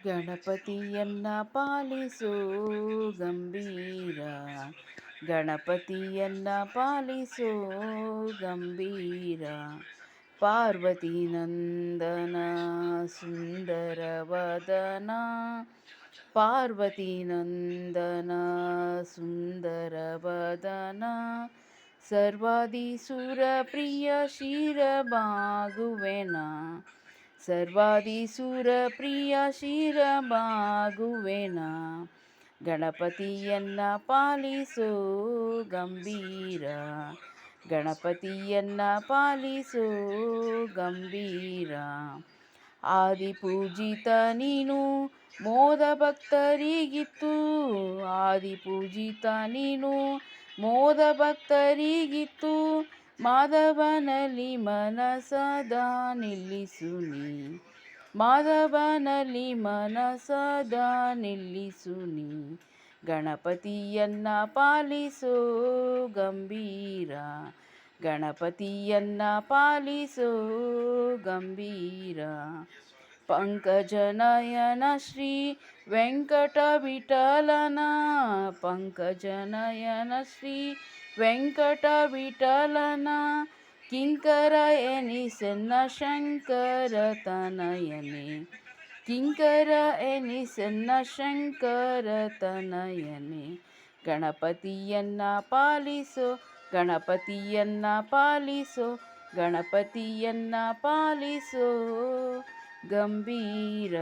ಗಣಪತಿಯನ್ನ ಪಾಲಿಸೋ ಗಂಭೀರ. ಗಣಪತಿಯನ್ನ ಪಾಲಿಸೋ ಗಂಭೀರ. ಪಾರ್ವತಿ ನಂದನ ಸುಂದರ ವದನ. ಪಾರ್ವತಿ ನಂದನ ಸುಂದರ ವದನ. ಸರ್ವಾದಿಸುರ ಪ್ರಿಯ ಶಿರಬಾಗುವೆನ. ಸರ್ವಾದಿಸುರ ಪ್ರಿಯ ಶಿರಬಾಗುವೆನ. ಗಣಪತಿಯನ್ನ ಪಾಲಿಸೋ ಗಂಭೀರ. ಗಣಪತಿಯನ್ನ ಪಾಲಿಸೋ ಗಂಭೀರ. ಆದಿಪೂಜಿತ ನೀನು ಮೋದ ಭಕ್ತರಿಗಿತ್ತು. ಆದಿಪೂಜಿತ ನೀನು ಮೋದ ಭಕ್ತರಿಗಿತ್ತು. ಮಾಧವನಲ್ಲಿ ಮನಸದಾ ನಿಲ್ಲಿಸು ನೀ. ಮಾಧವನಲ್ಲಿ ಮನಸದಾ ನಿಲ್ಲಿಸು ನೀ. ಗಣಪತಿಯನ್ನ ಪಾಲಿಸೋ ಗಂಭೀರ. ಗಣಪತಿಯನ್ನ ಪಾಲಿಸೋ ಗಂಭೀರ. ಪಂಕಜನಯನ ಶ್ರೀ ವೆಂಕಟ ವಿಠಲನ. ಪಂಕಜನಯನ ಶ್ರೀ ವೆಂಕಟ ವಿಠಲನ. ಕಿಂಕರ ಎನಿಸೆನ್ನ ಶಂಕರ ತನಯನೇ. ಕಿಂಕರ ಎನಿಸೆನ್ನ ಶಂಕರ ತನಯನೇ. ಗಣಪತಿಯನ್ನ ಪಾಲಿಸೋ. ಗಣಪತಿಯನ್ನ ಪಾಲಿಸೋ. ಗಣಪತಿಯನ್ನ ಪಾಲಿಸೋ ಗಂಭೀರ.